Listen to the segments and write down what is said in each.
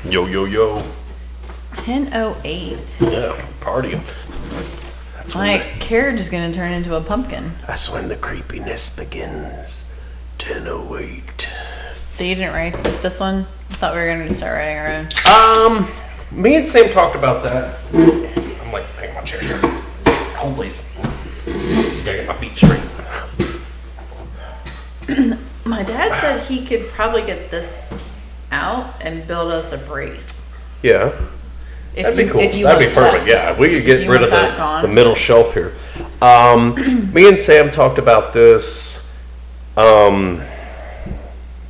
Yo, yo, yo. It's 10:08. Yeah, partying. My carriage is going to turn into a pumpkin. That's when the creepiness begins. 10:08. So you didn't write this one? I thought we were going to start writing our own. Me and Sam talked about that. I'm like, hang on my chair here. Hold please. Gotta get my feet straight. My dad said he could probably get this out and build us a brace. Yeah. That'd be cool. That'd be perfect. Yeah, if we could get rid of the middle shelf here. Me and Sam talked about this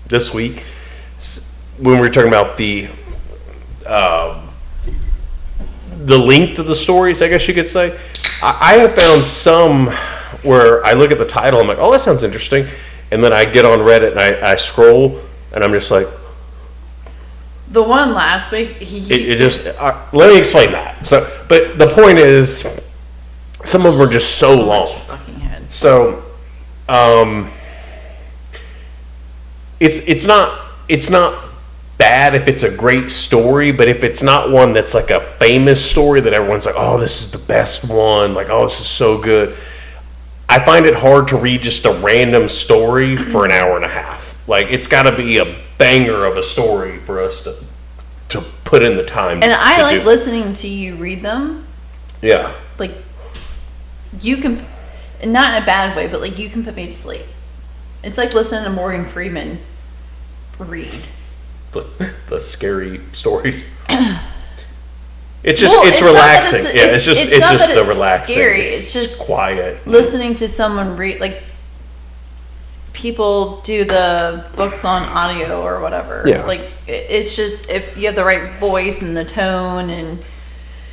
this week when we were talking about the length of the stories, I guess you could say. I have found some where I look at the title, I'm like, oh, that sounds interesting. And then I get on Reddit and I scroll and I'm just like, the one last week, let me explain that. So, but the point is, some of them are just so long. So, it's not bad if it's a great story, but if it's not one that's like a famous story that everyone's like, oh, this is the best one, like, oh, this is so good. I find it hard to read just a random story for an hour and a half. Like, it's got to be a banger of a story for us to put in the time. And I like listening to you read them. Yeah. Like, you can, not in a bad way, but like you can put me to sleep. It's like listening to Morgan Freeman read. The scary stories. It's just it's relaxing. It's just the relaxing. Scary. It's just quiet. Listening to someone read, like people do the books on audio or whatever. Yeah. Like it's just if you have the right voice and the tone and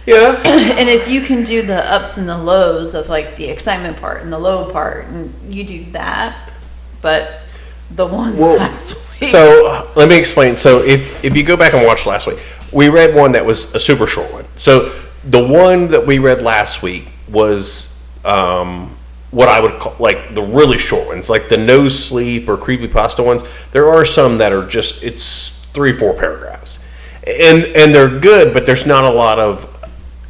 yeah, and if you can do the ups and the lows of like the excitement part and the low part, and you do that, but the one last week. So let me explain. So if you go back and watch last week, we read one that was a super short one. So the one that we read last week was what I would call like the really short ones, like the no sleep or creepypasta ones. There are some that are just it's 3-4 paragraphs, and they're good, but there's not a lot of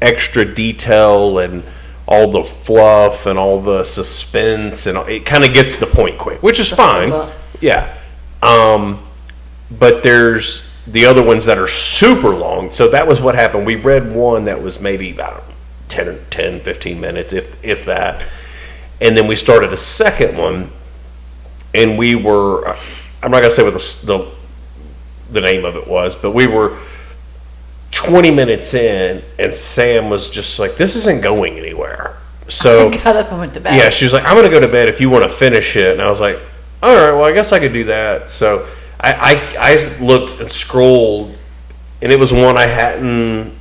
extra detail and all the fluff and all the suspense, and it kind of gets to the point quick, which is fine. Yeah. But there's the other ones that are super long. So that was what happened. We read one that was maybe about 10, 15 minutes, if that. And then we started a second one, and we were, I'm not going to say what the name of it was, but we were 20 minutes in, and Sam was just like, this isn't going anywhere. So I got up and went to bed. Yeah, she was like, I'm going to go to bed if you want to finish it. And I was like, all right, well, I guess I could do that. So I looked and scrolled, and it was one I hadn't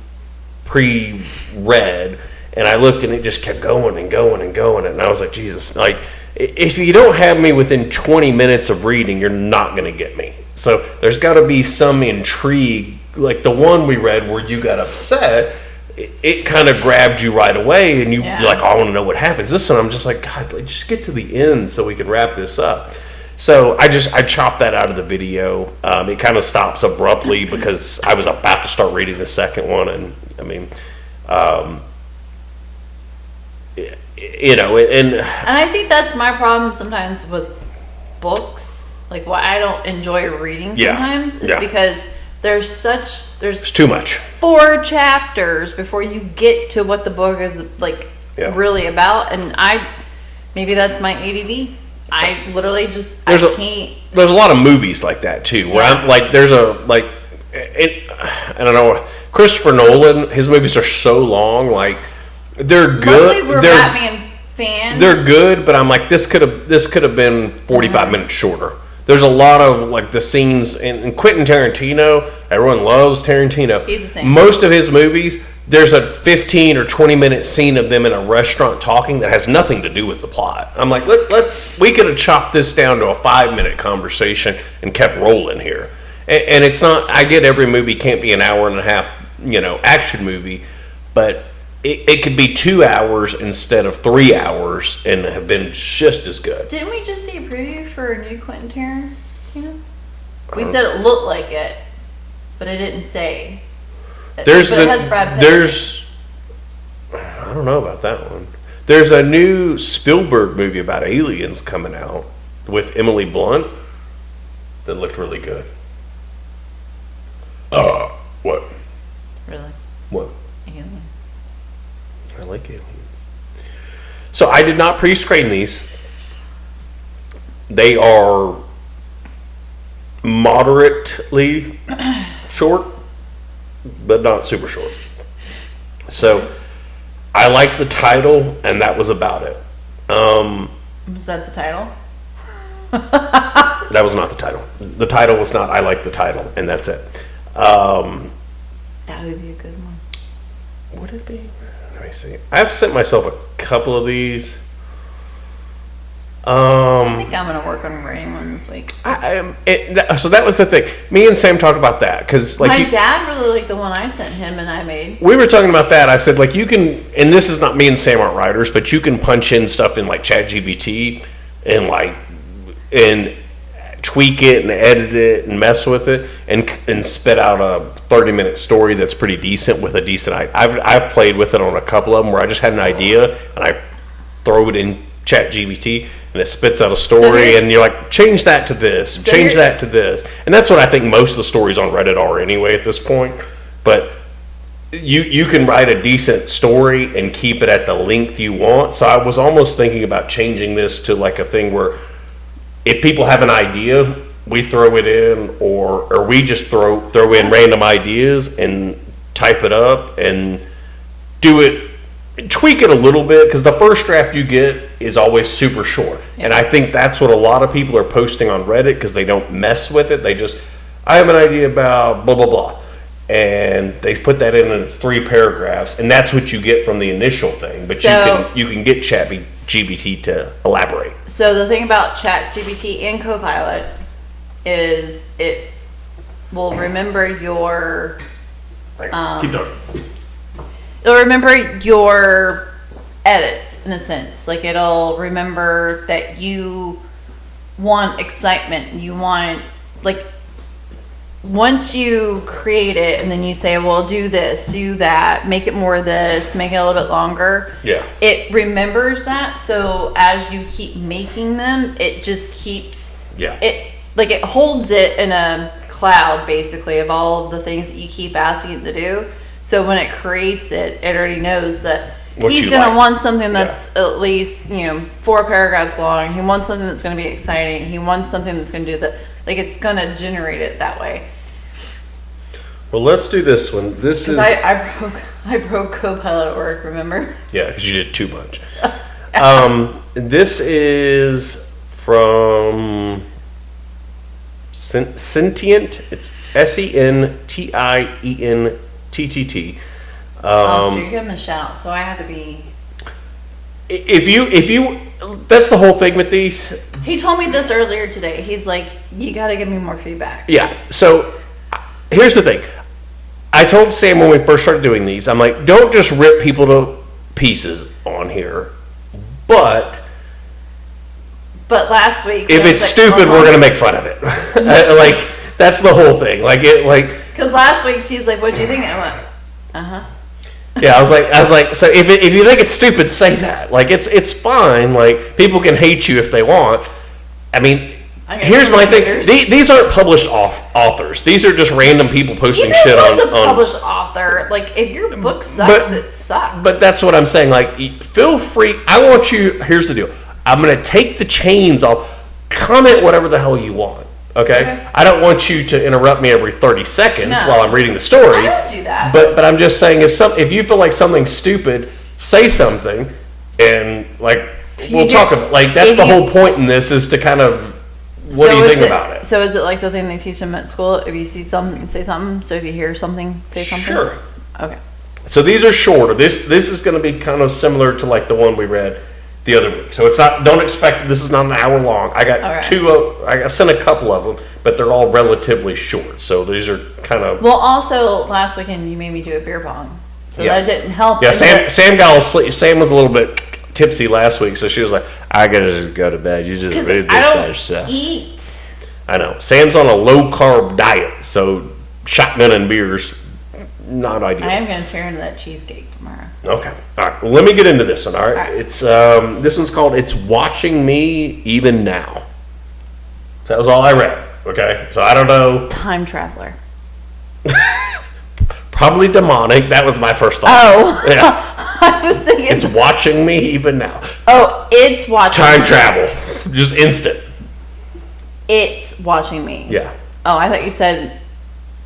pre-read, and I looked, and it just kept going and going and going, and I was like, Jesus, like, if you don't have me within 20 minutes of reading, you're not going to get me. So there's got to be some intrigue, like the one we read where you got upset, it kind of grabbed you right away, and you're like, oh, I want to know what happens. This one, I'm just like, God, like, just get to the end so we can wrap this up. So I chopped that out of the video. It kind of stops abruptly because I was about to start reading the second one, and I mean, you know, and I think that's my problem sometimes with books. Like why I don't enjoy reading sometimes is because there's too much. 4 chapters before you get to what the book is like really about, and maybe that's my ADD. I literally just I can't. There's a lot of movies like that too, where I'm like, there's I don't know, Christopher Nolan. His movies are so long, like they're good. Luckily, we're Batman fans. They're good, but I'm like, this could have been 45 minutes shorter. There's a lot of like the scenes in Quentin Tarantino. Everyone loves Tarantino. He's the same. Most of his movies, there's a 15 or 20 minute scene of them in a restaurant talking that has nothing to do with the plot. I'm like, we could have chopped this down to a 5-minute conversation and kept rolling here. And it's not. I get every movie can't be an hour and a half, action movie, but it could be 2 hours instead of 3 hours and have been just as good. Didn't we just see a preview for a new Quentin Tarantino? 'Cause I haven't seen it. Yeah, Did we? yeah. Okay. We said it looked like it, but it didn't say. It has Brad Pitt. I don't know about that one. There's a new Spielberg movie about aliens coming out with Emily Blunt that looked really good. What? Really? What? Aliens. I like aliens. So I did not pre-screen these. They are moderately short, but not super short. So I like the title, and that was about it. Was that the title? That was not the title. The title was not I like the title, and that's it. That would be a good one. Would it be? Let me see. I've sent myself a couple of these. I think I'm going to work on writing one this week. So that was the thing. Me and Sam talked about that because, like, my dad really liked the one I sent him and I made. We were talking about that. I said, like, you can, and this is not me and Sam aren't writers, but you can punch in stuff in like ChatGPT and tweak it and edit it and mess with it and spit out a 30-minute story that's pretty decent with a decent idea. I've played with it on a couple of them where I just had an idea and I throw it in ChatGPT and it spits out a story and you're like, change that to this, change that to this. And that's what I think most of the stories on Reddit are anyway at this point. But you can write a decent story and keep it at the length you want. So I was almost thinking about changing this to like a thing where if people have an idea, we throw it in, or we just throw in random ideas and type it up and do it, tweak it a little bit, because the first draft you get is always super short. Yeah. And I think that's what a lot of people are posting on Reddit because they don't mess with it. They just, I have an idea about blah, blah, blah. And they put that in and it's 3 paragraphs, and that's what you get from the initial thing. But you can get ChatGPT to elaborate. So the thing about ChatGPT and Copilot is it will remember your keep talking. It'll remember your edits in a sense. Like it'll remember that you want excitement, you want like once you create it and then you say, well, do this, do that, make it more of this, make it a little bit longer. Yeah. It remembers that. So as you keep making them, it just keeps it holds it in a cloud basically of all of the things that you keep asking it to do. So when it creates it, it already knows that he's going to want something that's at least, 4 paragraphs long. He wants something that's going to be exciting. He wants something that's going to do that. Like it's going to generate it that way. Well, let's do this one. This is I broke Copilot at work. Remember? Yeah, because you did too much. This is from Sentient. It's SENTIENTTT. So you're giving him a shout. So I have to be. If you, that's the whole thing with these. He told me this earlier today. He's like, you got to give me more feedback. Yeah. So here's the thing. I told Sam when we first started doing these, I'm like, don't just rip people to pieces on here, but last week, if it's stupid, we're gonna make fun of it. Like that's the whole thing. Because last week she was like, "What'd you think?" I went, Yeah, I was like, so if you think it's stupid, say that. Like it's fine. Like people can hate you if they want. I mean, here's my thing. These aren't published authors. These are just random people posting shit on. Even as a published author, like if your book sucks, it sucks. But that's what I'm saying. Like, feel free. I want you. Here's the deal. I'm gonna take the chains off. Comment whatever the hell you want. Okay? I don't want you to interrupt me every 30 seconds while I'm reading the story. I don't do that. But I'm just saying, if you feel like something's stupid, say something, and we'll talk about. Like that's the whole point in this is to kind of. What do you think about it? So is it like the thing they teach them at school? If you see something, say something. So if you hear something, say something. Sure. Okay. So these are shorter. This is going to be kind of similar to like the one we read the other week. So it's not. Don't expect this is not an hour long. I got I sent a couple of them, but they're all relatively short. So these are kind of. Well, also last weekend you made me do a beer pong, so that didn't help. Yeah, Sam got all sleep. Sam was a little bit tipsy last week, so she was like, "I gotta just go to bed. You just read this by yourself." I know. Sam's on a low-carb diet, so shotgunning beers, not ideal. I am going to turn into that cheesecake tomorrow. Okay. All right. Well, let me get into this one, all right? It's this one's called It's Watching Me Even Now. That was all I read, okay? So I don't know. Time traveler. Probably demonic. That was my first thought. Oh. Yeah. I was thinking. It's watching me even now. Oh, it's watching Time me. travel. Just instant. It's watching me. Yeah. Oh, I thought you said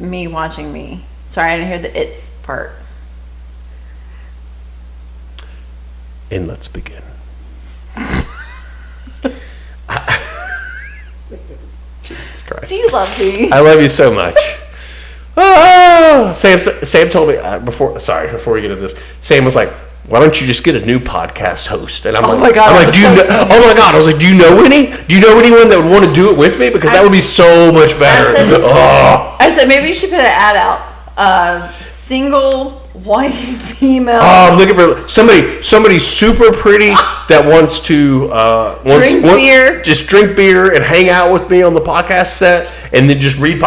me watching me. Sorry, I didn't hear the it's part. And let's begin. Jesus Christ. Do you love me? I love you so much. Oh, Sam told me before we get into this. Sam was like, "Why don't you just get a new podcast host?" And I'm like, my God, "Do you know?" Oh my God! I was like, "Do you know any? Do you know anyone that would want to do it with me? Because that would be so much better." I said maybe you should put an ad out. Single white female. Oh, I'm looking for somebody super pretty that wants to beer. Just drink beer and hang out with me on the podcast set, and then just read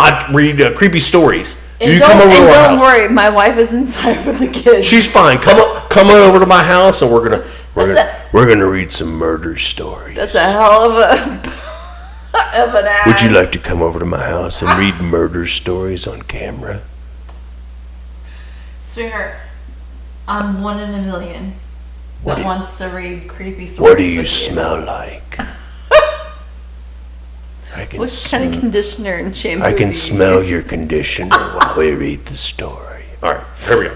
creepy stories. And don't worry, my wife is inside with the kids. She's fine. Come on over to my house, and we're gonna read some murder stories. That's a hell of an ad. Would you like to come over to my house and read murder stories on camera? Sweetheart, I'm one in a million that wants to read creepy stories. What do you smell like? What kind of conditioner and shampoo? I can smell your conditioner while we read the story. All right, here we go.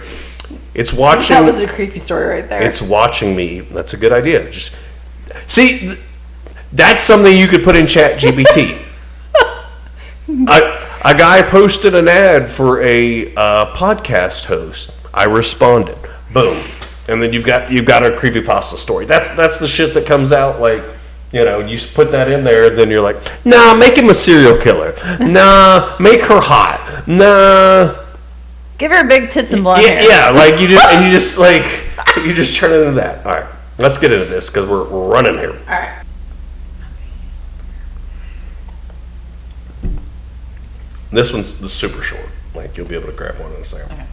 It's watching. That was a creepy story right there. It's watching me. That's a good idea. Just see, that's something you could put in ChatGPT. A guy posted an ad for a podcast host. I responded. Boom, and then you've got a creepypasta story. That's the shit that comes out like. You know, you put that in there, then you're like, nah, make him a serial killer. Nah, make her hot. Nah. Give her big tits and blonde hair. Yeah, like you just turn it into that. All right, let's get into this because we're running here. All right. This one's super short. Like you'll be able to grab one in a second.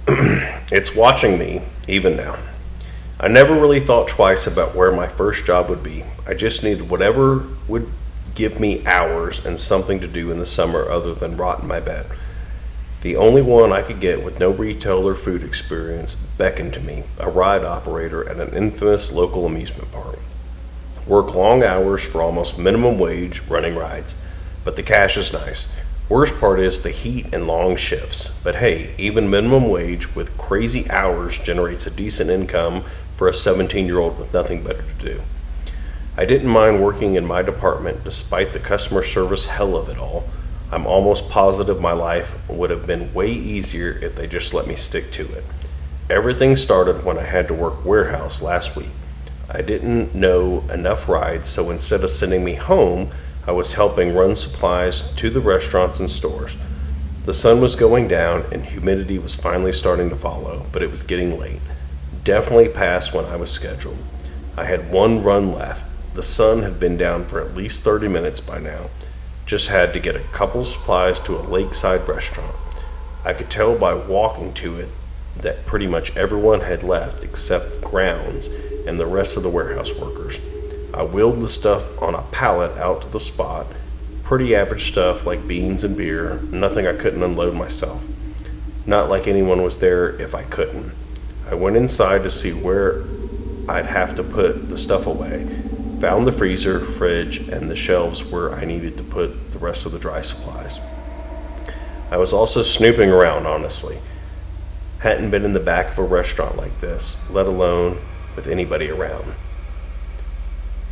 Okay. It's watching me even now. I never really thought twice about where my first job would be. I just needed whatever would give me hours and something to do in the summer other than rot in my bed. The only one I could get with no retail or food experience beckoned to me, a ride operator at an infamous local amusement park. Work long hours for almost minimum wage running rides, but the cash is nice. Worst part is the heat and long shifts. But hey, even minimum wage with crazy hours generates a decent income for a 17-year-old with nothing better to do. I didn't mind working in my department despite the customer service hell of it all. I'm almost positive my life would have been way easier if they just let me stick to it. Everything started when I had to work warehouse last week. I didn't know enough rides, so instead of sending me home, I was helping run supplies to the restaurants and stores. The sun was going down and humidity was finally starting to follow, but it was getting late. Definitely past when I was scheduled. I had one run left. The sun had been down for at least 30 minutes by now. Just had to get a couple supplies to a lakeside restaurant. I could tell by walking to it that pretty much everyone had left except grounds and the rest of the warehouse workers. I wheeled the stuff on a pallet out to the spot. Pretty average stuff like beans and beer, nothing I couldn't unload myself. Not like anyone was there if I couldn't. I went inside to see where I'd have to put the stuff away. Found the freezer, fridge, and the shelves where I needed to put the rest of the dry supplies. I was also snooping around, honestly. Hadn't been in the back of a restaurant like this, let alone with anybody around.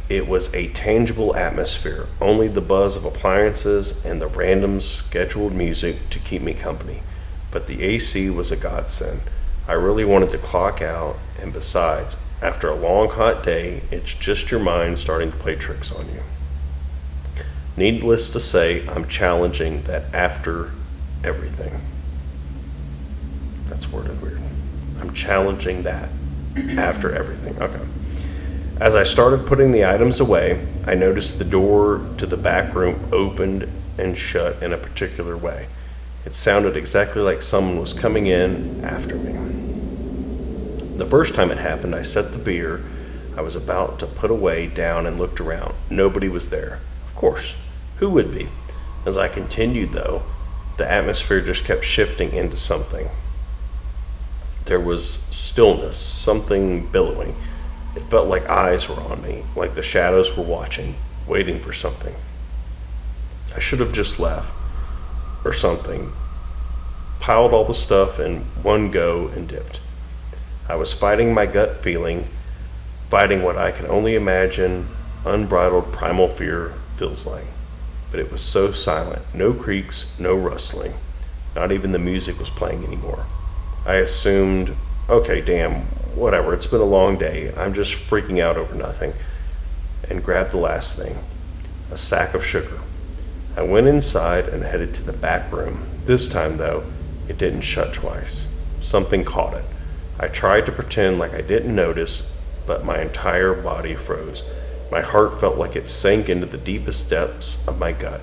It was a tangible atmosphere, only the buzz of appliances and the random scheduled music to keep me company. But the AC was a godsend. I really wanted to clock out, and besides, after a long hot day, it's just your mind starting to play tricks on you. Needless to say, I'm challenging that after everything. That's worded weird. I'm challenging that after everything. Okay. As I started putting the items away, I noticed the door to the back room opened and shut in a particular way. It sounded exactly like someone was coming in after me. The first time it happened, I set the beer I was about to put away down and looked around. Nobody was there. Of course, who would be? As I continued, though, the atmosphere just kept shifting into something. There was stillness, something billowing. It felt like eyes were on me, like the shadows were watching, waiting for something. I should have just left, or something. Piled all the stuff in one go and dipped. I was fighting my gut feeling, fighting what I can only imagine unbridled primal fear feels like. But it was so silent, no creaks, no rustling. Not even the music was playing anymore. I assumed, okay, damn, whatever, it's been a long day. I'm just freaking out over nothing. And grabbed the last thing, a sack of sugar. I went inside and headed to the back room. This time, though, it didn't shut twice. Something caught it. I tried to pretend like I didn't notice, but my entire body froze. My heart felt like it sank into the deepest depths of my gut.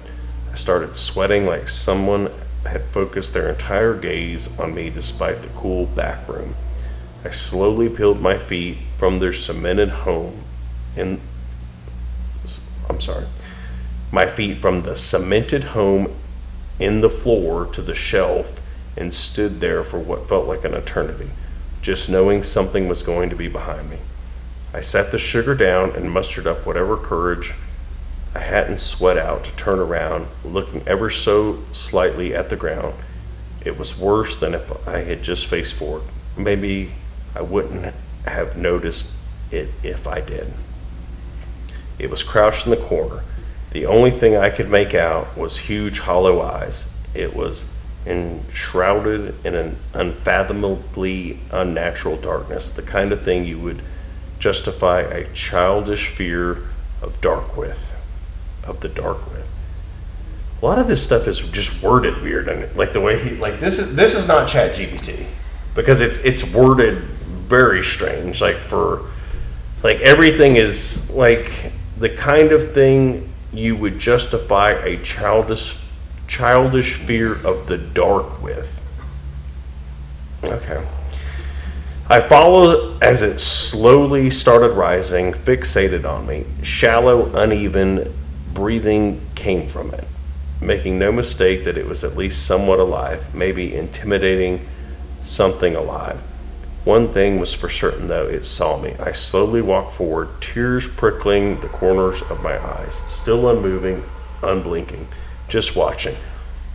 I started sweating like someone had focused their entire gaze on me despite the cool back room. I slowly peeled my feet from their cemented home my feet from the cemented home in the floor to the shelf and stood there for what felt like an eternity, just knowing something was going to be behind me. I set the sugar down and mustered up whatever courage I hadn't sweat out to turn around, looking ever so slightly at the ground. It was worse than if I had just faced forward. Maybe I wouldn't have noticed it if I did. It was crouched in the corner. The only thing I could make out was huge hollow eyes. It was enshrouded in an unfathomably unnatural darkness, the kind of thing you would justify a childish fear of the dark with. A lot of this stuff is just worded weird, and like the way this is not ChatGPT, because it's worded very strange. Everything is like the kind of thing you would justify a childish fear of the dark with. Okay. I followed as it slowly started rising, fixated on me. Shallow, uneven breathing came from it, making no mistake that it was at least somewhat alive, maybe intimidating something alive. One thing was for certain, though, it saw me. I slowly walked forward, tears prickling the corners of my eyes, still unmoving, unblinking, just watching.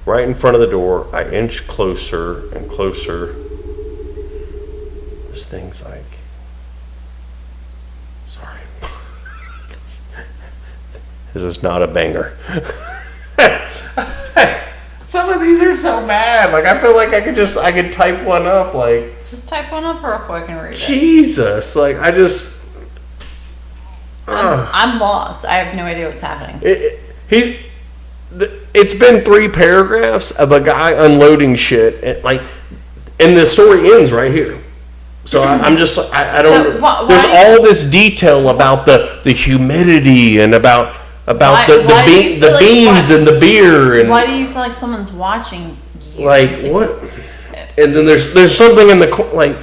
Right in front of the door, I inched closer and closer. This thing's like... Sorry. This is not a banger. Some of these are so bad. I feel like I could type one up. Just type one up real quick and read it. Jesus. I'm lost. I have no idea what's happening. It's been 3 paragraphs of a guy unloading shit. And the story ends right here. So I'm just, I don't, why there's all this detail about the humidity and about the beans and the beer. And why do you feel like someone's watching you? What? And then there's something in the,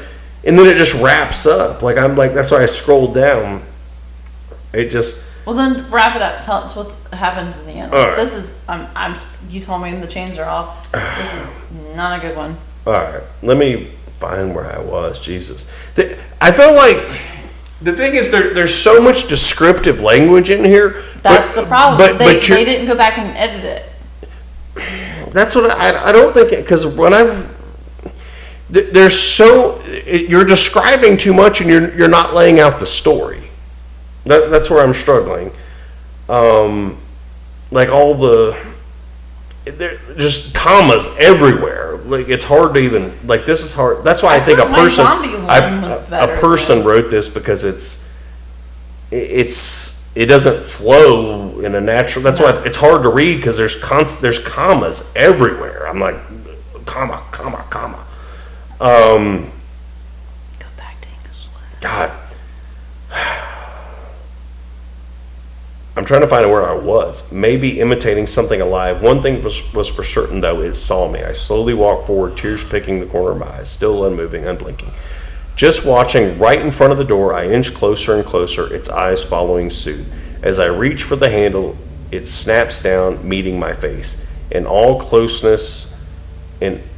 and then it just wraps up. That's why I scrolled down. It just. Well, then wrap it up. Tell us what happens in the end. Right. This is, you told me the chains are off. This is not a good one. All right. Let me find where I was. Jesus. I feel like the thing is there's so much descriptive language in here. That's the problem. They didn't go back and edit it. That's what I don't think, because when you're describing too much and you're not laying out the story. That's where I'm struggling. Just commas everywhere. It's hard to even, this is hard. That's why I think a person wrote this, because it doesn't flow in a natural. That's why it's hard to read, because there's commas everywhere. I'm like, comma. Go back to English. God. I'm trying to find where I was. Maybe imitating something alive. One thing was for certain, though. It saw me. I slowly walked forward, tears picking the corner of my eyes, still unmoving, unblinking. Just watching right in front of the door, I inched closer and closer, its eyes following suit. As I reach for the handle, it snaps down, meeting my face. In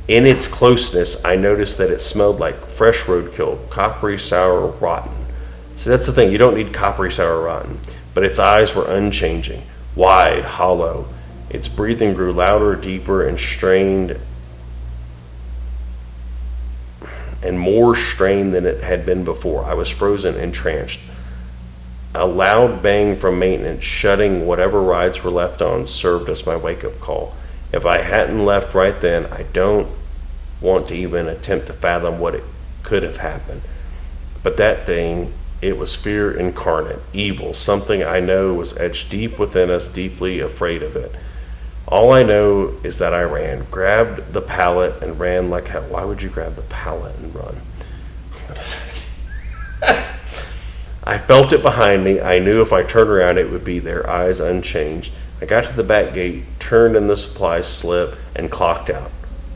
its closeness, I noticed that it smelled like fresh roadkill, coppery, sour, rotten. See, that's the thing. You don't need coppery, sour, rotten. But its eyes were unchanging, wide, hollow. Its breathing grew louder, deeper, and strained, and more strained than it had been before. I was frozen, entranced. A loud bang from maintenance, shutting whatever rides were left on, served as my wake-up call. If I hadn't left right then, I don't want to even attempt to fathom what it could have happened. But that thing, it was fear incarnate, evil, something I know was etched deep within us, deeply afraid of it. All I know is that I ran, grabbed the pallet, and ran like hell. Why would you grab the pallet and run? I felt it behind me. I knew if I turned around, it would be there, eyes unchanged. I got to the back gate, turned in the supply slip, and clocked out.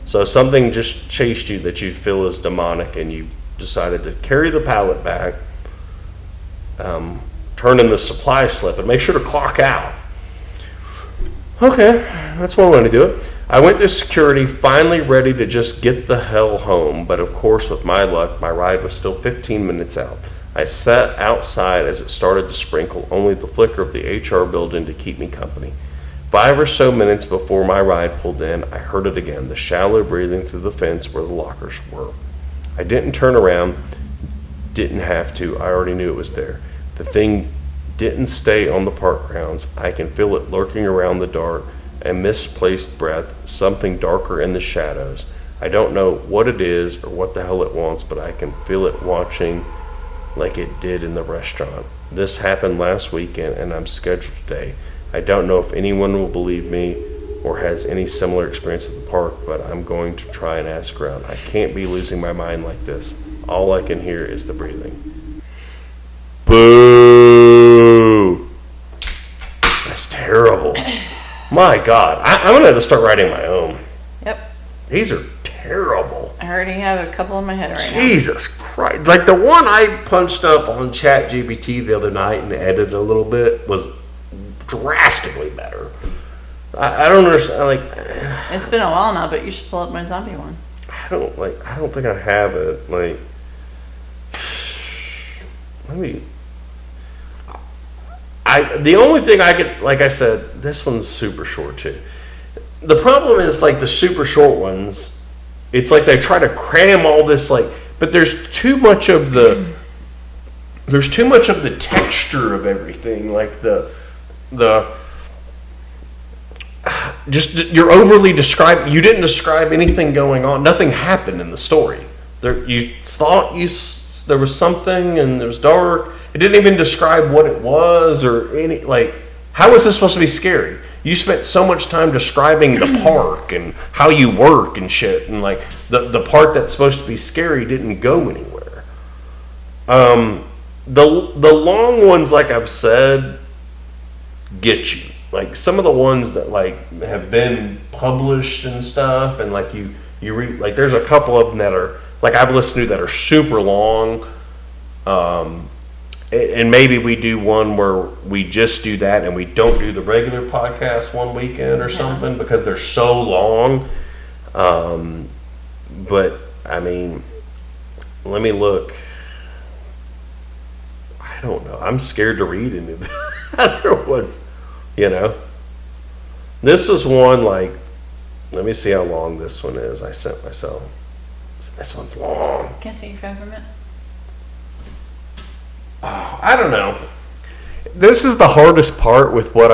So something just chased you that you feel is demonic, and you decided to carry the pallet back, turn in the supply slip, and make sure to clock out. Okay, that's one way to do it. I went through security, finally ready to just get the hell home. But of course, with my luck, my ride was still 15 minutes out. I sat outside as it started to sprinkle, only the flicker of the HR building to keep me company. 5 or so minutes before my ride pulled in, I heard it again, the shallow breathing through the fence where the lockers were. I didn't turn around, didn't have to, I already knew it was there. The thing didn't stay on the park grounds. I can feel it lurking around the dark, a misplaced breath, something darker in the shadows. I don't know what it is or what the hell it wants, but I can feel it watching like it did in the restaurant. This happened last weekend and I'm scheduled today. I don't know if anyone will believe me or has any similar experience at the park, but I'm going to try and ask around. I can't be losing my mind like this. All I can hear is the breathing. Boo! That's terrible. My God. I'm going to have to start writing my own. Yep. These are terrible. I already have a couple in my head right now. Jesus Christ. Like the one I punched up on ChatGPT the other night and edited a little bit was drastically better. I don't understand. Like, it's been a while now, but you should pull up my zombie one. I don't think I have it. Like, let me. The only thing I get, like I said, this one's super short too. The problem is like the super short ones. It's like they try to cram all this but there's too much of the texture of everything. Like you're overly describing. You didn't describe anything going on. Nothing happened in the story. You thought there was something and it was dark. It didn't even describe what it was or any how is this supposed to be scary? You spent so much time describing the park and how you work and shit, and the part that's supposed to be scary didn't go anywhere. The long ones, like I've said, get you. Like some of the ones that have been published and stuff, and you read, there's a couple of them that are I've listened to that are super long. And maybe we do one where we just do that and we don't do the regular podcast one weekend or something because they're so long. But I mean, let me look. I don't know. I'm scared to read any of the other ones. This was one let me see how long this one is. I sent myself. This one's long. Can I see your phone from it? Oh, I don't know. This is the hardest part with what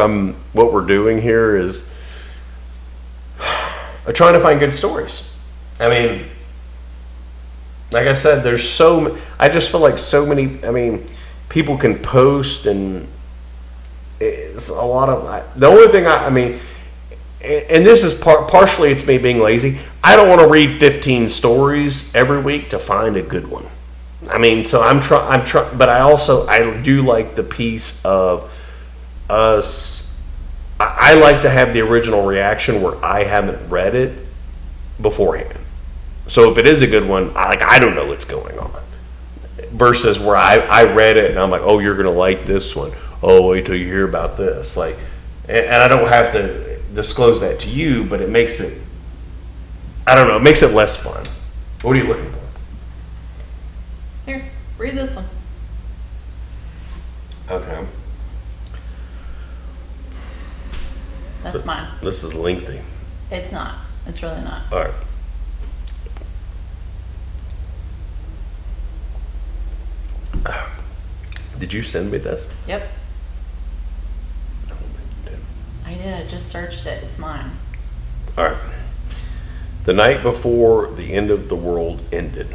we're doing here is trying to find good stories. I mean, like I said, I just feel like so many, people can post and it's a lot of, the only thing and this is partially it's me being lazy. I don't want to read 15 stories every week to find a good one. So I'm trying, but I do like the piece of I like to have the original reaction where I haven't read it beforehand. So if it is a good one, I don't know what's going on. Versus where I read it and I'm like, oh, you're going to like this one. Oh, wait till you hear about this. Like, and I don't have to disclose that to you, but it makes it, I don't know, it makes it less fun. What are you looking for? Here, read this one. Okay. That's mine. This is lengthy. It's not. It's really not. All right. Did you send me this? Yep. I don't think you did. I did. I just searched it. It's mine. All right. The night before the end of the world ended.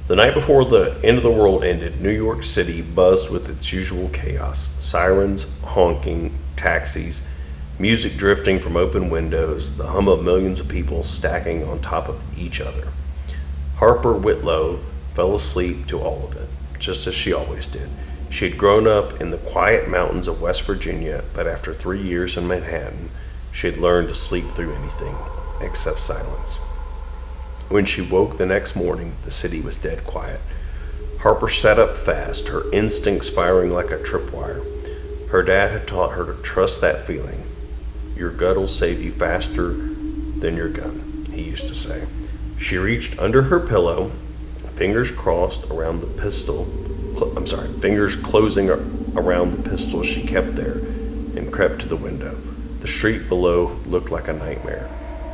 The night before the end of the world ended, New York City buzzed with its usual chaos. Sirens honking, taxis, music drifting from open windows, the hum of millions of people stacking on top of each other. Harper Whitlow fell asleep to all of it, just as she always did. She had grown up in the quiet mountains of West Virginia, but after 3 years in Manhattan, she had learned to sleep through anything except silence. When she woke the next morning, the city was dead quiet. Harper sat up fast, her instincts firing like a tripwire. Her dad had taught her to trust that feeling. Your gut will save you faster than your gun, he used to say. She reached under her pillow, fingers crossed around the pistol, fingers closing around the pistol she kept there, and crept to the window. The street below looked like a nightmare.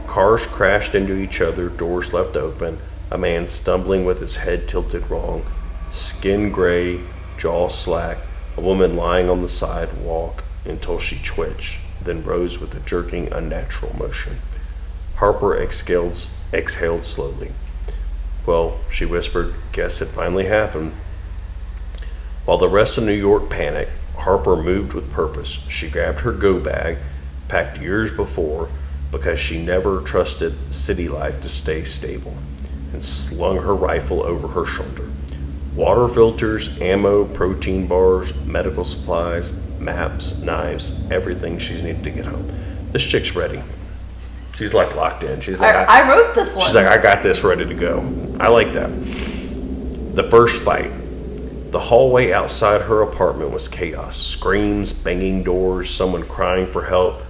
Cars crashed into each other, doors left open, a man stumbling with his head tilted wrong, skin gray, jaw slack, a woman lying on the sidewalk until she twitched, then rose with a jerking, unnatural motion. Harper exhaled slowly. Well, she whispered, guess it finally happened. While the rest of New York panicked, Harper moved with purpose. She grabbed her go bag, packed years before, because she never trusted city life to stay stable, and slung her rifle over her shoulder. Water filters, ammo, protein bars, medical supplies, maps, knives, everything she needed to get home. This chick's ready. She's like locked in. She's like, I wrote this one. She's like, I got this ready to go. I like that. The first fight. The hallway outside her apartment was chaos. Screams, banging doors, someone crying for help.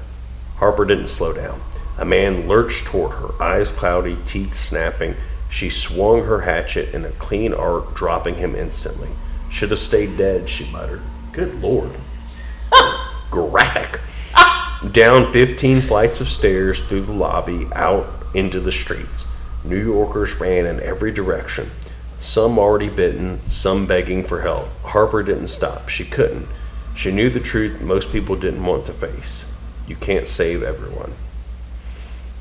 Harper didn't slow down. A man lurched toward her, eyes cloudy, teeth snapping. She swung her hatchet in a clean arc, dropping him instantly. Should have stayed dead, she muttered. Good Lord. Graphic. Down 15 flights of stairs, through the lobby, out into the streets. New Yorkers ran in every direction. Some already bitten, some begging for help. Harper didn't stop. She couldn't. She knew the truth most people didn't want to face. You can't save everyone.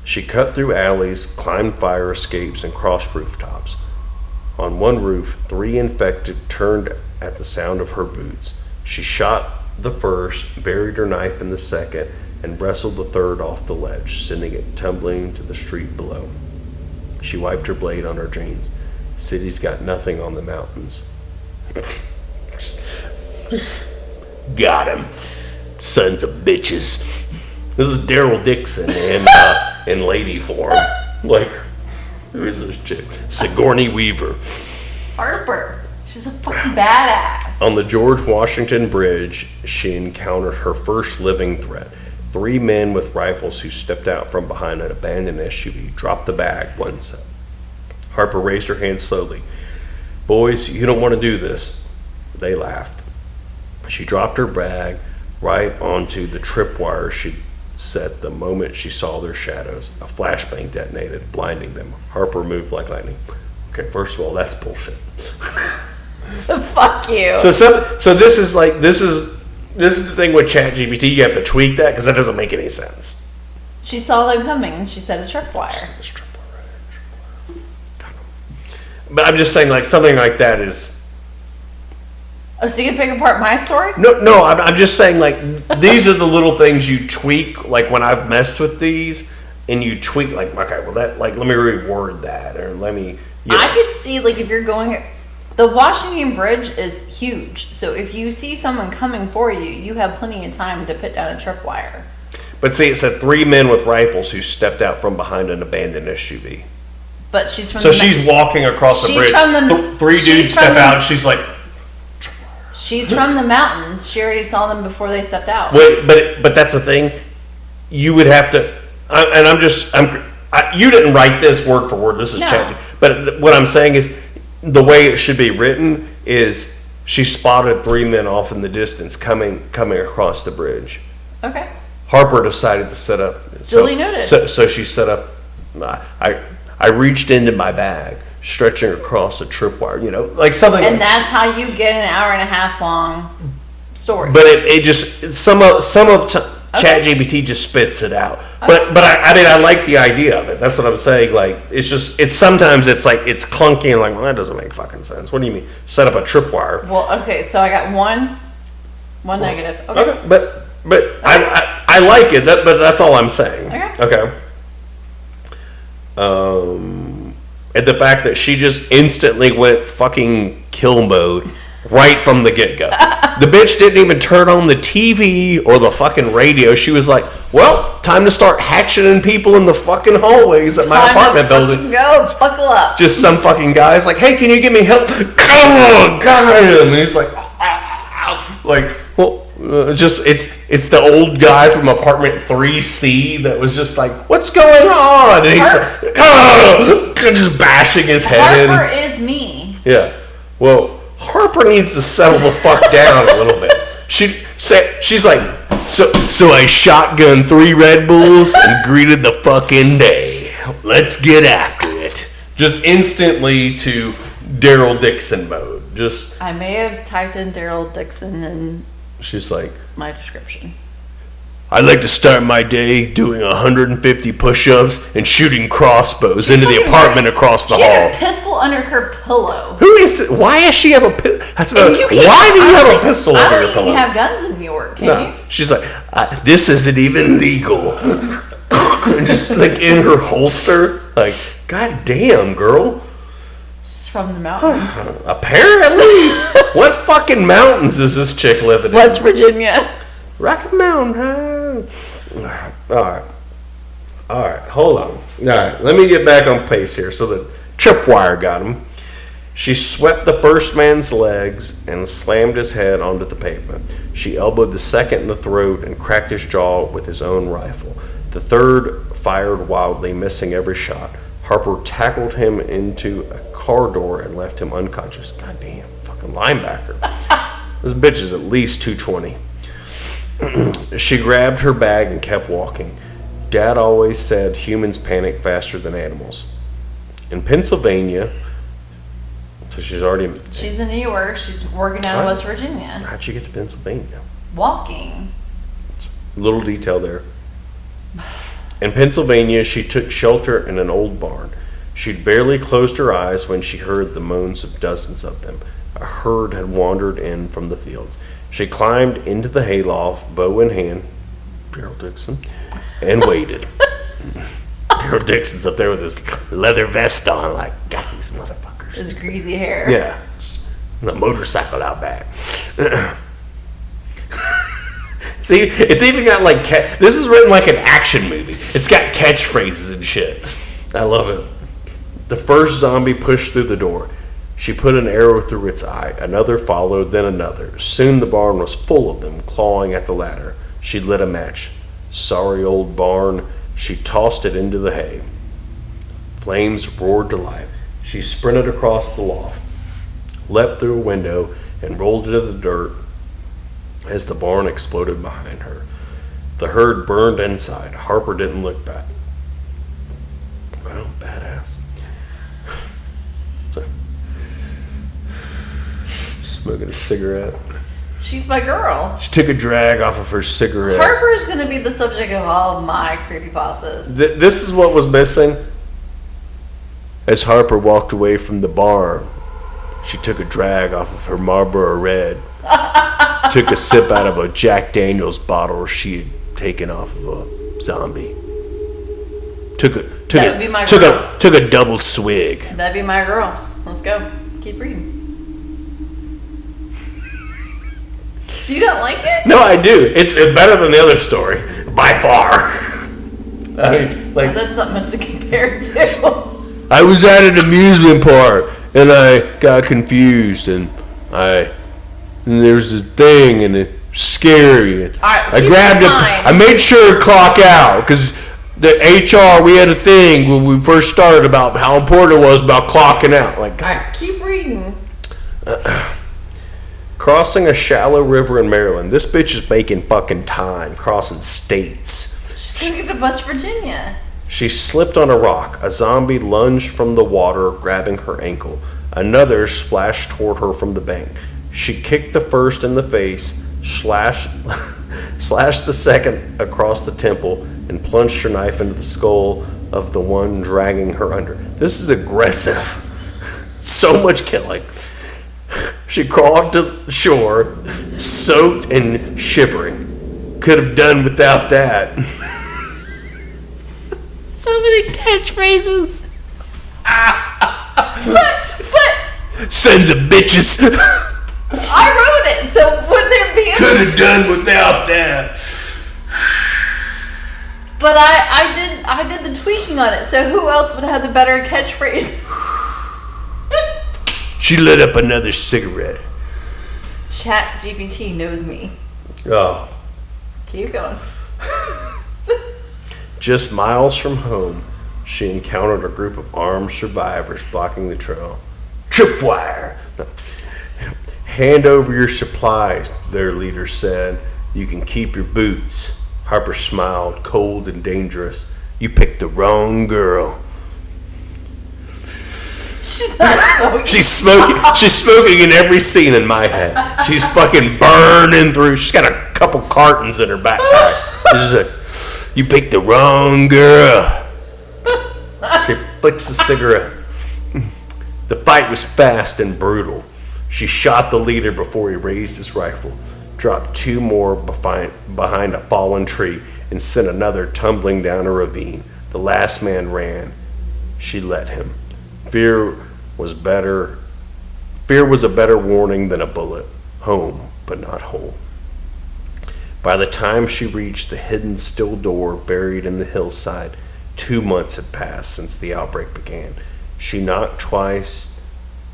She cut through alleys, climbed fire escapes, and crossed rooftops. On one roof, 3 infected turned at the sound of her boots. She shot the first, buried her knife in the second, and wrestled the third off the ledge, sending it tumbling to the street below. She wiped her blade on her jeans. City's got nothing on the mountains. Got him. Sons of bitches. This is Daryl Dixon in lady form. Like, who is this chick? Sigourney Weaver. Harper. She's a fucking badass. On the George Washington Bridge, she encountered her first living threat. 3 men with rifles who stepped out from behind an abandoned SUV, dropped the bag, one said. Harper raised her hand slowly. Boys, you don't want to do this. They laughed. She dropped her bag right onto the tripwire she'd set the moment she saw their shadows. A flashbang detonated, blinding them. Harper moved like lightning. Okay, first of all, that's bullshit. Fuck you. So this is the thing with ChatGPT. You have to tweak that because that doesn't make any sense. She saw them coming and she said a tripwire. But I'm just saying, like, something like that is. Oh, so you can pick apart my story? No. I'm just saying, like, these are the little things you tweak. Like when I've messed with these, and you tweak, like, okay, well that, like, let me reword that, or let me. I could see, like, if you're going The Washington Bridge is huge. So if you see someone coming for you, you have plenty of time to put down a tripwire. But see, it said 3 men with rifles who stepped out from behind an abandoned SUV. But she's from she's walking across the bridge. From the, 3 dudes step out, and she's like... She's from the mountains. She already saw them before they stepped out. Wait, but that's the thing. You would have to... you didn't write this word for word. This is ChatGPT. But what I'm saying is, the way it should be written is, she spotted 3 men off in the distance coming across the bridge. Okay. Harper decided to set up. Duly noted. So she set up. I reached into my bag, stretching across a tripwire. Like something. And that's how you get an hour and a half long story. But it just some of ChatGPT just spits it out. Okay. But I like the idea of it. That's what I'm saying. Like sometimes it's clunky and like, well, that doesn't make fucking sense. What do you mean? Set up a tripwire. Well, okay, so I got one negative. Okay. But okay. I like it. But that's all I'm saying. Okay. And the fact that she just instantly went fucking kill mode right from the get-go. The bitch didn't even turn on the TV or the fucking radio. She was like, well, time to start hatcheting people in the fucking hallways at my apartment building. Go, buckle up. Just some fucking guy's like, hey, can you give me help? Oh, got him. And he's like, ow. Like, well, it's the old guy from apartment 3C that was just like, what's going on? And he's like, oh, just bashing his head in. Harper is me. Yeah. Well, Harper needs to settle the fuck down a little bit. She's like, so I shotgunned 3 Red Bulls and greeted the fucking day. Let's get after it. Just instantly to Daryl Dixon mode. I may have typed in Daryl Dixon and she's like, my description. I like to start my day doing 150 push-ups and shooting crossbows into the apartment across the hall. She had a pistol under her pillow. Who is it? Why does she have a pistol? Why do you have a pistol under your pillow? I don't even have guns in New York, can you? She's like, this isn't even legal. Just like in her holster. Like, god damn, girl. She's from the mountains. Apparently. What fucking mountains is this chick living in? West Virginia. Rocky Mountain High. All right, hold on. All right, let me get back on pace here. So the tripwire got him. She swept the first man's legs and slammed his head onto the pavement. She elbowed the second in the throat and cracked his jaw with his own rifle. The third fired wildly, missing every shot. Harper tackled him into a car door and left him unconscious. Goddamn, fucking linebacker. This bitch is at least 220. She grabbed her bag and kept walking. Dad always said humans panic faster than animals. In Pennsylvania, so she's in New York. She's working out in West Virginia. How'd she get to Pennsylvania? Walking. Little detail there. In Pennsylvania, she took shelter in an old barn. She'd barely closed her eyes when she heard the moans of dozens of them. A herd had wandered in from the fields. She climbed into the hayloft, bow in hand, Daryl Dixon, and waited. Daryl Dixon's up there with his leather vest on, like, got these motherfuckers. His greasy hair. Yeah. The motorcycle out back. See, it's even got like, this is written like an action movie. It's got catchphrases and shit. I love it. The first zombie pushed through the door. She put an arrow through its eye. Another followed, then another. Soon the barn was full of them, clawing at the ladder. She lit a match. Sorry old barn. She tossed it into the hay. Flames roared to life. She sprinted across the loft, leapt through a window, and rolled into the dirt as the barn exploded behind her. The herd burned inside. Harper didn't look back. Well, badass. So, smoking a cigarette. She's my girl. She took a drag off of her cigarette. Harper's going to be the subject of all of my creepypastas. This is what was missing. As Harper walked away from the bar, she took a drag off of her Marlboro Red. Took a sip out of a Jack Daniels bottle she had taken off of a zombie. Took a double swig. That'd be my girl. Let's go. Keep reading. Do you not like it? No, I do. It's better than the other story by far. I mean, like that's not much to compare to. I was at an amusement park and I got confused and there's a thing and it's scary. And right, I grabbed it. I made sure to clock out because the HR, we had a thing when we first started about how important it was about clocking out. Like, God. All right, keep reading. Crossing a shallow river in Maryland. This bitch is making fucking time crossing states. She's gonna get to West Virginia. She slipped on a rock. A zombie lunged from the water, grabbing her ankle. Another splashed toward her from the bank. She kicked the first in the face, slashed the second across the temple, and plunged her knife into the skull of the one dragging her under. This is aggressive. So much killing. She crawled to shore, soaked and shivering. Could have done without that. So many catchphrases. But sons of bitches. I wrote it, so wouldn't there be? Could have done without that. But I did the tweaking on it. So who else would have the better catchphrase? She lit up another cigarette. Chat GPT knows me. Oh. Keep going. Just miles from home, she encountered a group of armed survivors blocking the trail. Tripwire! No. Hand over your supplies, their leader said. You can keep your boots. Harper smiled, cold and dangerous. You picked the wrong girl. She's not smoking. She's smoking in every scene in my head. She's fucking burning through. She's got a couple cartons in her backpack. She's like, you picked the wrong girl. She flicks a cigarette. The fight was fast and brutal. She shot the leader before he raised his rifle, dropped two more behind a fallen tree, and sent another tumbling down a ravine. The last man ran. She let him. Fear was a better warning than a bullet. Home, but not home. By the time she reached the hidden still door buried in the hillside, 2 months had passed since the outbreak began. She knocked twice,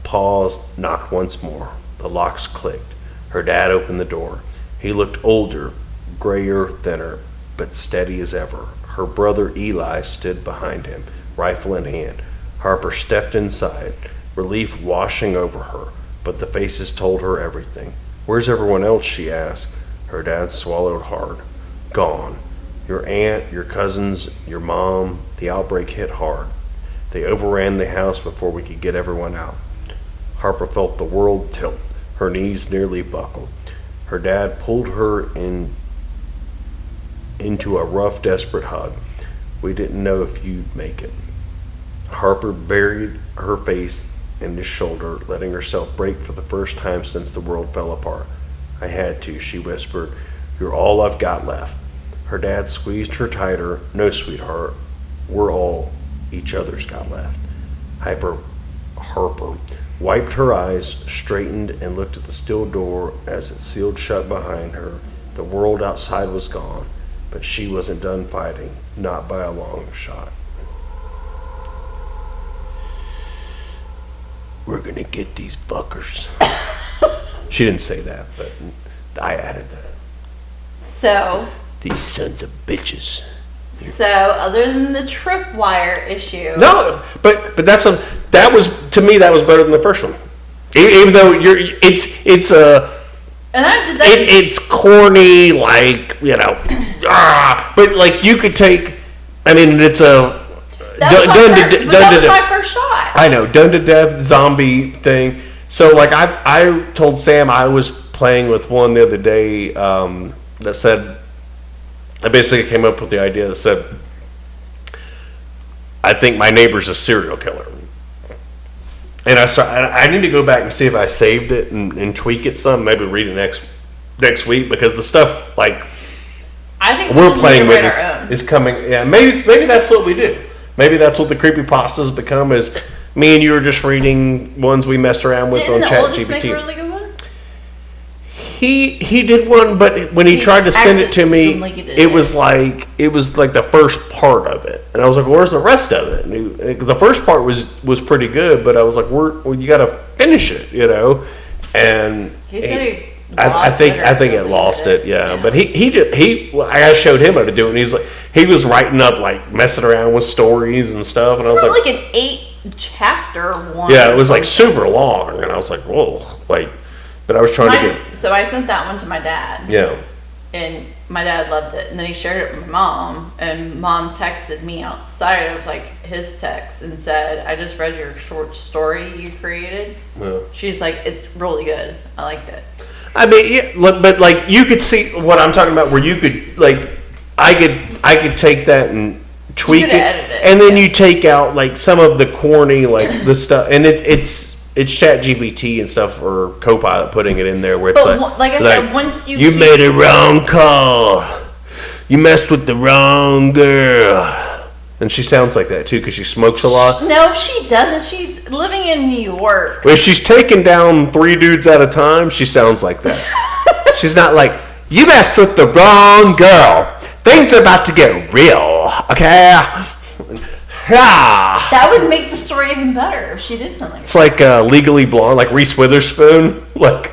paused, knocked once more. The locks clicked. Her dad opened the door. He looked older, grayer, thinner, but steady as ever. Her brother Eli stood behind him, rifle in hand. Harper stepped inside, relief washing over her, but the faces told her everything. Where's everyone else? She asked. Her dad swallowed hard. Gone. Your aunt, your cousins, your mom. The outbreak hit hard. They overran the house before we could get everyone out. Harper felt the world tilt. Her knees nearly buckled. Her dad pulled her into a rough, desperate hug. We didn't know if you'd make it. Harper buried her face in his shoulder, letting herself break for the first time since the world fell apart. I had to, she whispered. You're all I've got left. Her dad squeezed her tighter. No, sweetheart. We're all each other's got left. Harper wiped her eyes, straightened, and looked at the steel door as it sealed shut behind her. The world outside was gone, but she wasn't done fighting, not by a long shot. We're gonna get these fuckers. She didn't say that, but I added that. So. These sons of bitches. So, other than the tripwire issue. No, but that was to me that was better than the first one. Even though it's and I did that. It's corny, like but like you could take. I mean, it's a. That was my first shot. I know, done to death zombie thing. So like I told Sam I was playing with one the other day that said, I basically came up with the idea that said, I think my neighbor's a serial killer. And I need to go back and see if I saved it and tweak it some, maybe read it next week, because the stuff like I think we're playing with is coming. Yeah, maybe that's what we do. Maybe that's what the creepypastas become, is me and you are just reading ones we messed around with on ChatGPT. Didn't the oldest make a really good one? He did one, but when he tried to send it to me, it was like the first part of it, and I was like, "Where's the rest of it?" And the first part was pretty good, but I was like, you got to finish it, And he said I think it lost it, yeah. But I showed him how to do it, and he was writing up like messing around with stories and stuff, and I was like an 8-chapter one. Yeah, it was like super long, and I was like, whoa, like. But I was trying to get. So I sent that one to my dad. Yeah. And my dad loved it, and then he shared it with my mom, and mom texted me outside of like his text and said, "I just read your short story you created." Yeah. She's like, "It's really good. I liked it." I mean, yeah, but like you could see what I'm talking about, where you could like, I could take that and tweak it, and then you take out like some of the corny like the stuff, and it's ChatGPT and stuff or Copilot putting it in there where it's like I said, once you made a wrong call, you messed with the wrong girl, and she sounds like that too because she smokes a lot. No, she doesn't. She's living in New York. If she's taking down 3 dudes at a time, she sounds like that. She's not like, you messed with the wrong girl. Things are about to get real, okay? That would make the story even better if she did something. It's like Legally Blonde, like Reese Witherspoon. Like,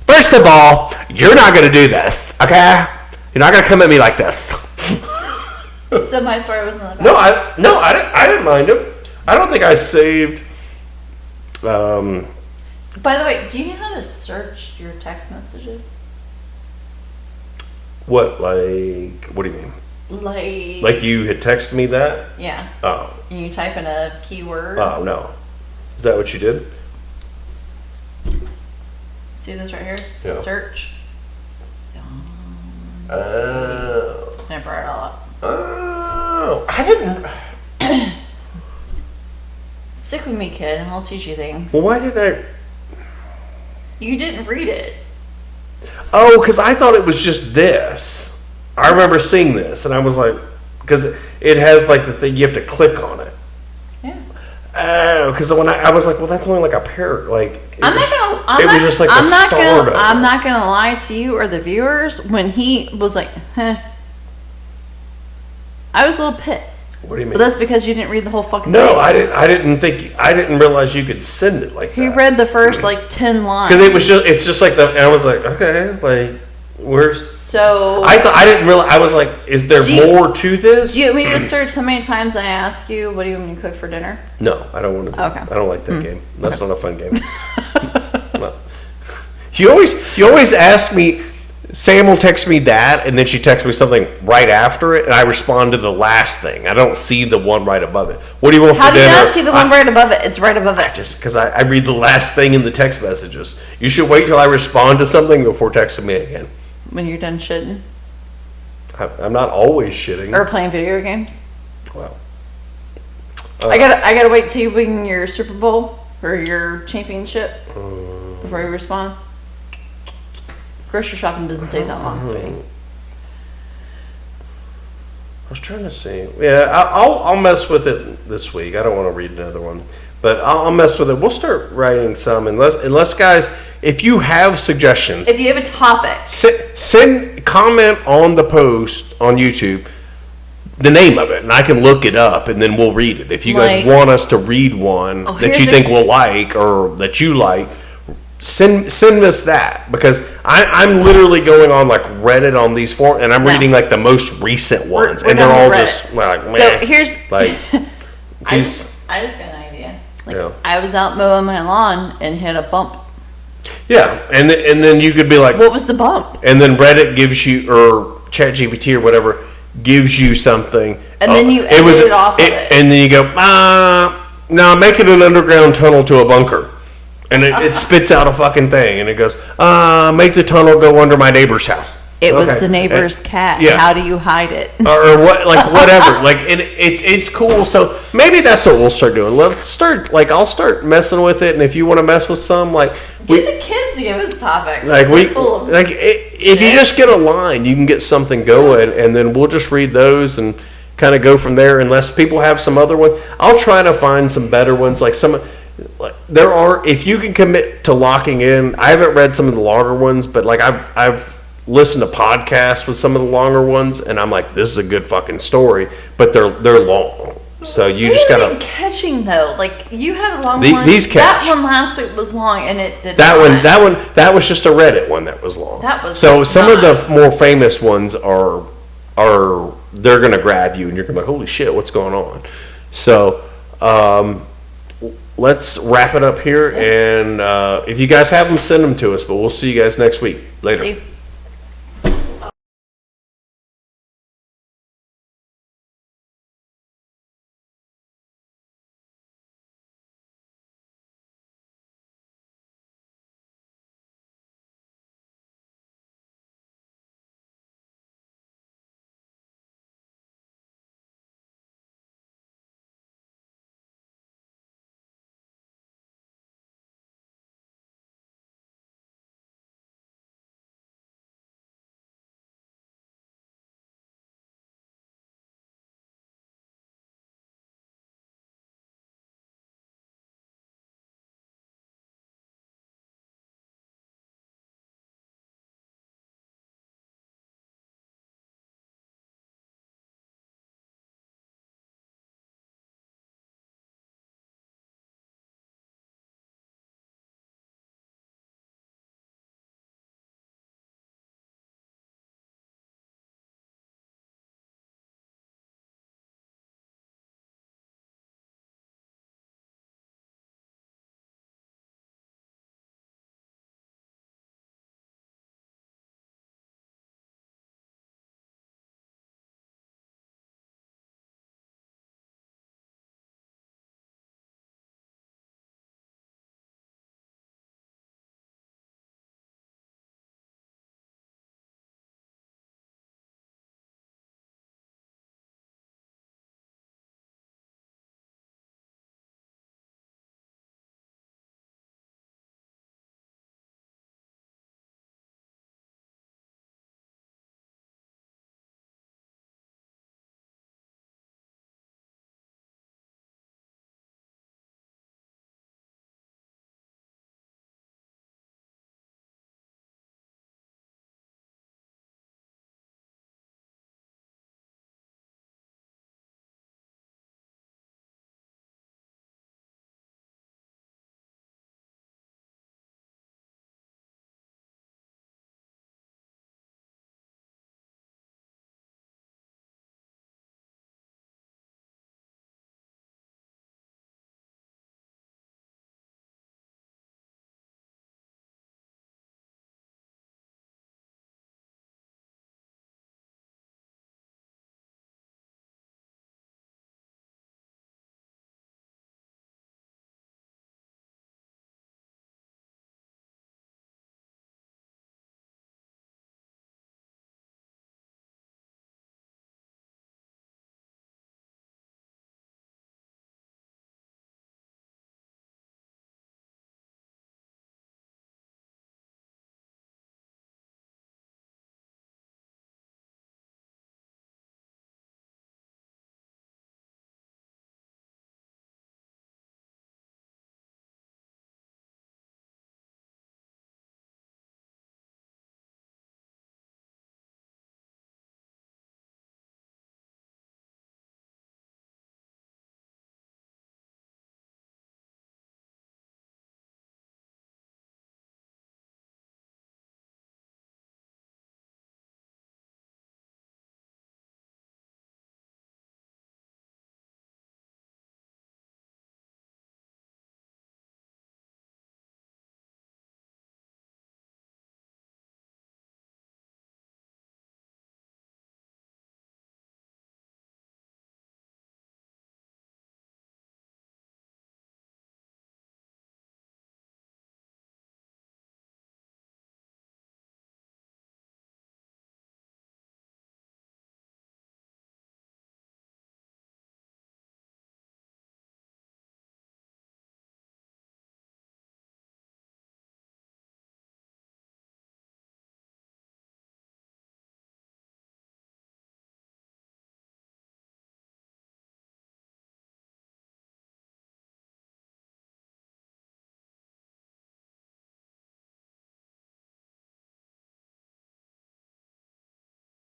first of all, you're not going to do this, okay? You're not going to come at me like this. So my story wasn't that bad? No, I didn't mind him. I don't think I saved. By the way, do you know how to search your text messages? What do you mean? Like you had texted me that? Yeah. Oh. And you type in a keyword? Oh, no. Is that what you did? See this right here? Yeah. Search. Oh. And I brought it all up. Oh. I didn't. Stick with me, kid, and I'll teach you things. Well, why did I? You didn't read it. Oh, because I thought it was just this. I remember seeing this, and I was like, because it has like the thing, you have to click on it. Yeah. Oh, because when I was like, well, that's only like a pair, like. I'm not gonna lie to you or the viewers. When he was like, I was a little pissed. What do you mean? But that's because you didn't read the whole fucking thing. No, I didn't realize you could send it like that. He read the first like 10 lines. Because it's just like I was like, okay, like. So I didn't realize. I was like, is there more to this? Do you want me to search how many times I ask you, what do you want me to cook for dinner? No, I don't want to do okay. that. I don't like that game. That's not a fun game. No. You always ask me, Sam will text me that, and then she texts me something right after it, and I respond to the last thing. I don't see the one right above it. What do you want for dinner? How do you not see the one right above it? It's right above it. Just because I read the last thing in the text messages. You should wait till I respond to something before texting me again. When you're done shitting? I'm not always shitting. Or playing video games? Well. I gotta wait till you win your Super Bowl or your championship before you respond. Grocery shopping doesn't take that long, sweetie. I was trying to see. Yeah, I'll mess with it this week. I don't want to read another one, but I'll mess with it. We'll start writing some, unless guys, if you have suggestions, if you have a topic, comment on the post on YouTube, the name of it, and I can look it up, and then we'll read it. If you guys want us to read one that you think we'll like or that you like, send us that, because I'm literally going on like Reddit on these forums, and I'm reading like the most recent ones, and they're all just like, meh. So here's like, I just got an idea. Like I was out mowing my lawn and hit a bump. Yeah, and then you could be like, what was the bump? And then Reddit gives you, or ChatGPT or whatever, gives you something, and then you edit it off of it, and then you go, no, make it an underground tunnel to a bunker. And it spits out a fucking thing, and it goes, make the tunnel go under my neighbor's house. It was the neighbor's cat. Yeah. How do you hide it? Or what? Like whatever. Like it's cool. So maybe that's what we'll start doing. Let's start. Like I'll start messing with it, and if you want to mess with some, like get the kids to give us topics. Like if you just get a line, you can get something going, and then we'll just read those and kind of go from there. Unless people have some other ones, I'll try to find some better ones. Like some. there are, if you can commit to locking in. I haven't read some of the longer ones, but like I've listened to podcasts with some of the longer ones, and I'm like, this is a good fucking story, but they're long. So you just gotta catching though. Like you had a long one. These catch. That one last week was long, and it did that was just a Reddit one that was long. That was so some of the more famous ones are they're gonna grab you, and you're gonna be like, holy shit, what's going on? So let's wrap it up here, and if you guys have them, send them to us. But we'll see you guys next week. Later.